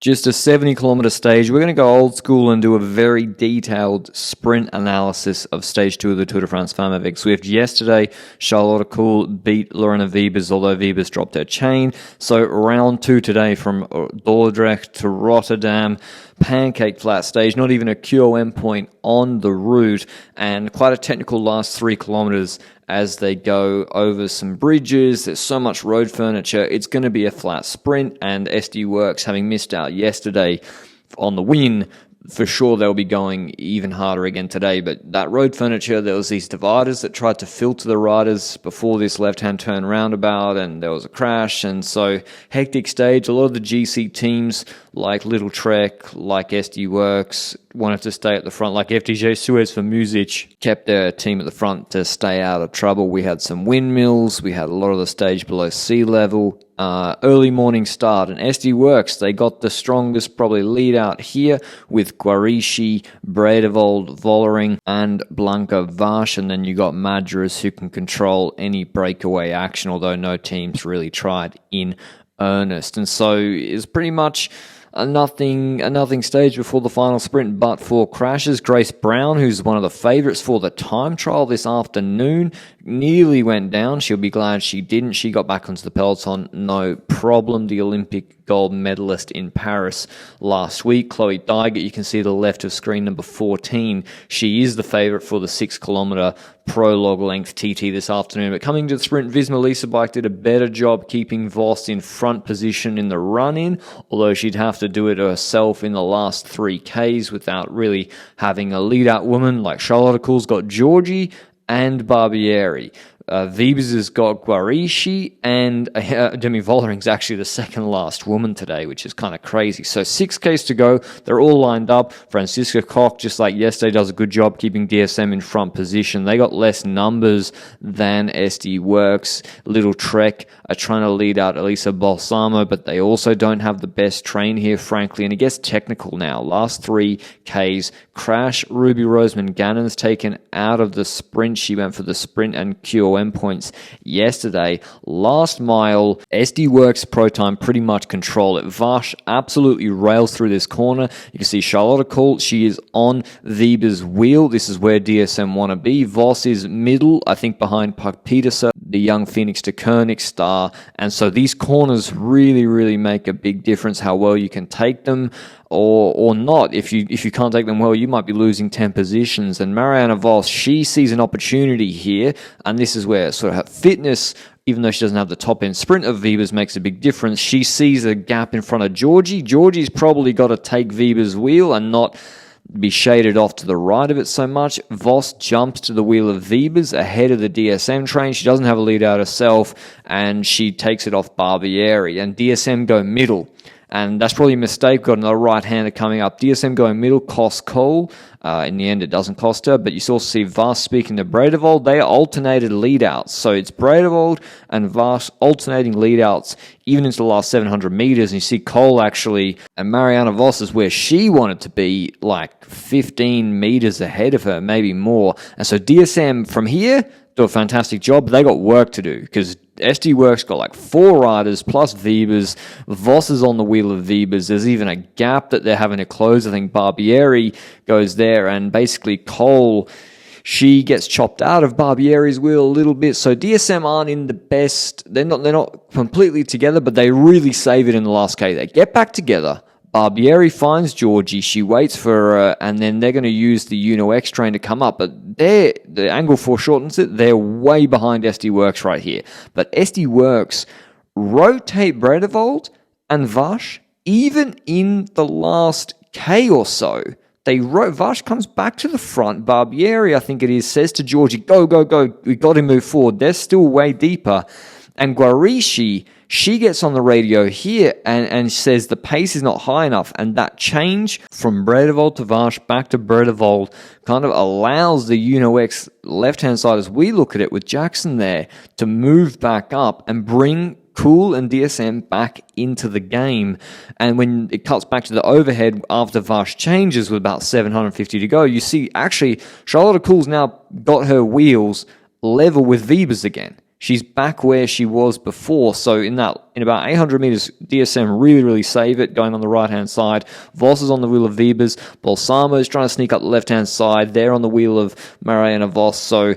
Just a 70-kilometer stage. We're going to go old school and do a very detailed sprint analysis of stage 2 of the Tour de France Femmes avec Zwift. Yesterday, Charlotte Kool beat Lorena Wiebes, although Wiebes dropped her chain. So round 2 today from Dordrecht to Rotterdam. Pancake flat stage, not even a QOM point on the route, and quite a technical last 3 kilometers as they go over some bridges. There's so much road furniture. It's going to be a flat sprint, and SD Worx, having missed out yesterday on the win, for sure they'll be going even harder again today. But that road furniture, there was these dividers that tried to filter the riders before this left-hand turn roundabout, and there was a crash. And so hectic stage. A lot of the GC teams like Little Trek, like SD Worx, wanted to stay at the front, like FDJ Suez for Music, kept their team at the front to stay out of trouble. We had some windmills. We had a lot of the stage below sea level. Early morning start, and SD Worx, they got the strongest probably lead out here with Guarici, Bredevold, Vollering, and Blanca Vash, and then you got Madras who can control any breakaway action, although no teams really tried in earnest. And so it's pretty much a nothing stage before the final sprint, but for crashes. Grace Brown, who's one of the favourites for the time trial this afternoon, nearly went down. She'll be glad she didn't. She got back onto the peloton, no problem. The Olympic gold medalist in Paris last week. Chloe Dygert, you can see the left of screen number 14. She is the favourite for the 6-kilometre prologue length TT this afternoon. But coming to the sprint, Visma Lease Bike did a better job keeping Vos in front position in the run-in, although she'd have to do it herself in the last 3Ks without really having a lead-out woman like Charlotte Kool's got Georgie and Barbieri. Wiebes has got Guarici, and Demi Vollering's actually the second last woman today, which is kind of crazy. So 6Ks to go. They're all lined up. Franziska Koch, just like yesterday, does a good job keeping DSM in front position. They got less numbers than SD Worx. Little Trek are trying to lead out Elisa Balsamo, but they also don't have the best train here, frankly, and it gets technical now. Last 3Ks, crash. Ruby Roseman Gannon's taken out of the sprint. She went for the sprint and QOM points yesterday. Last mile, SD Worx Pro Time pretty much control it. Vash absolutely rails through this corner. You can see Charlotte Kool, she is on Wiebes' wheel. This is where DSM want to be. Vos is middle, I think behind Puck Peterson, the young Phoenix de Koenig star. And so these corners really make a big difference how well you can take them. Or not. If you can't take them well, you might be losing 10 positions. And Marianne Vos, she sees an opportunity here, and this is where sort of her fitness, even though she doesn't have the top-end sprint of Wiebes, makes a big difference. She sees a gap in front of Georgie. Georgie's probably got to take Wiebes' wheel and not be shaded off to the right of it so much. Vos jumps to the wheel of Wiebes ahead of the DSM train. She doesn't have a lead out herself, and she takes it off Barbieri. And DSM go middle. And that's probably a mistake. Got another right-hander coming up. DSM going middle costs Kool. In the end, it doesn't cost her. But you also see Vas speaking to Bredevold. They are alternated lead-outs. So it's Bredevold and Vas alternating lead-outs even into the last 700 meters. And you see Kool actually, and Marianne Vos is where she wanted to be, like 15 meters ahead of her, maybe more. And so DSM from here do a fantastic job. They got work to do because SD Worx got like 4 riders plus Wiebes. Vos is on the wheel of Wiebes. There's even a gap that they're having to close. I think Barbieri goes there, and basically Kool, she gets chopped out of Barbieri's wheel a little bit. So DSM aren't in the best. They're not completely together, but they really save it in the last K. They get back together. Barbieri finds Georgie, she waits for her, and then they're going to use the Uno X train to come up. But the angle foreshortens it. They're way behind SD Worx right here. But SD Worx rotate Bredevold and Vash even in the last K or so. Vash comes back to the front. Barbieri, I think it is, says to Georgie, go, we got to move forward. They're still way deeper. And Guarici, she gets on the radio here and says the pace is not high enough. And that change from Bredevold to Vash back to Bredevold kind of allows the Uno X left-hand side, as we look at it with Jackson there, to move back up and bring Kool and DSM back into the game. And when it cuts back to the overhead after Vash changes with about 750 to go, you see actually Charlotte Kool's now got her wheels level with Wiebes again. She's back where she was before. So in about 800 meters, DSM really save it, going on the right-hand side. Voss is on the wheel of Wiebes. Balsamo is trying to sneak up the left-hand side. They're on the wheel of Marianne Voss. So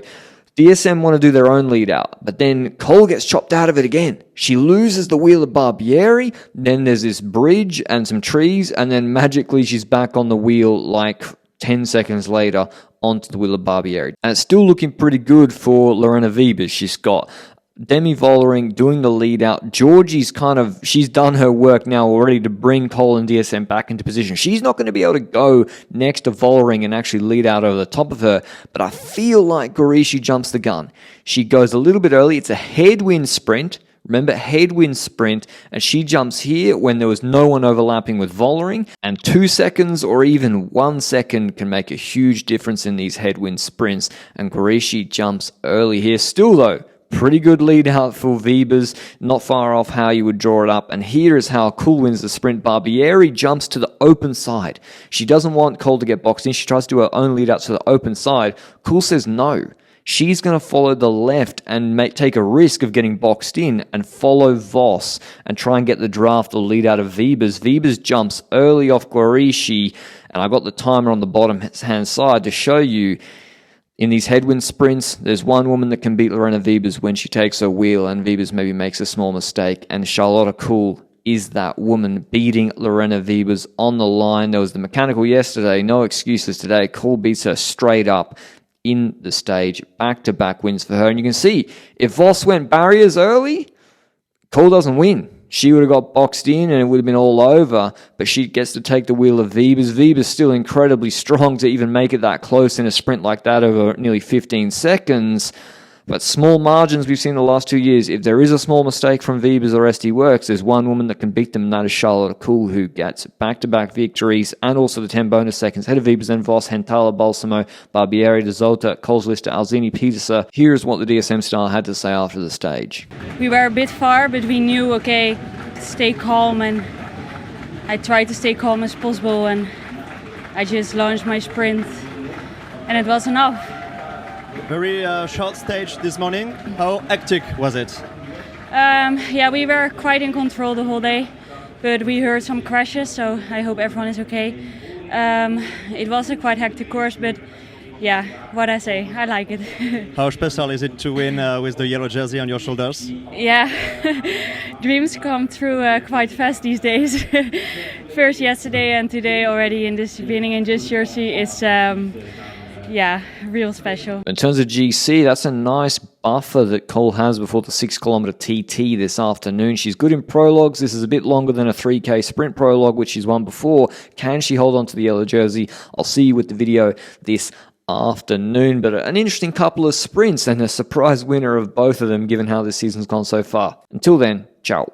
DSM want to do their own lead out, but then Cole gets chopped out of it again. She loses the wheel of Barbieri, then there's this bridge and some trees, and then magically she's back on the wheel like 10 seconds later onto the wheel of Barbieri. And it's still looking pretty good for Lorena Wiebes. She's got Demi Vollering doing the lead out. Georgie's she's done her work now already to bring Cole and DSM back into position. She's not going to be able to go next to Vollering and actually lead out over the top of her, but I feel like Gorishi jumps the gun. She goes a little bit early. It's a headwind sprint. Remember, headwind sprint, and she jumps here when there was no one overlapping with Vollering, and 2 seconds or even 1 second can make a huge difference in these headwind sprints, and Gorishi jumps early here. Still though, pretty good lead out for Wiebes, not far off how you would draw it up. And here is how Cole wins the sprint. Barbieri jumps to the open side. She doesn't want Cole to get boxed in. She tries to do her own lead out to the open side. Cole says no. She's going to follow the left and take a risk of getting boxed in and follow Voss and try and get the draft or lead out of Wiebes. Wiebes jumps early off Gorishi, and I got the timer on the bottom hand side to show you. In these headwind sprints, there's one woman that can beat Lorena Wiebes when she takes her wheel and Wiebes maybe makes a small mistake, and Charlotte Kool is that woman beating Lorena Wiebes on the line. There was the mechanical yesterday, no excuses today. Kool beats her straight up in the stage, back-to-back wins for her. And you can see, if Voss went barriers early, Kool doesn't win. She would have got boxed in and it would have been all over, but she gets to take the wheel of Wiebes. Wiebes still incredibly strong to even make it that close in a sprint like that over nearly 15 seconds. But small margins we've seen the last 2 years. If there is a small mistake from Wiebes or SD Works, there's one woman that can beat them, and that is Charlotte Kool, who gets back-to-back victories and also the 10 bonus seconds. Ahead of Wiebes and Voss, Hentala, Balsamo, Barbieri, De Zolta, Kohlslister, Alzini, Peterser. Here's what the DSM style had to say after the stage. We were a bit far, but we knew, okay, stay calm, and I tried to stay calm as possible, and I just launched my sprint, and it was enough. Very short stage this morning. How hectic was it? Yeah, we were quite in control the whole day, but we heard some crashes, so I hope everyone is okay. It was a quite hectic course, but yeah, what I say, I like it. How special is it to win with the yellow jersey on your shoulders? Yeah, dreams come true quite fast these days. First yesterday and today already in this winning in this jersey is yeah, real special. In terms of GC, that's a nice buffer that Cole has before the 6 kilometer TT this afternoon. She's good in prologues. This is a bit longer than a 3K sprint prologue, which she's won before. Can she hold on to the yellow jersey? I'll see you with the video this afternoon, but an interesting couple of sprints and a surprise winner of both of them given how this season's gone so far. Until then, ciao.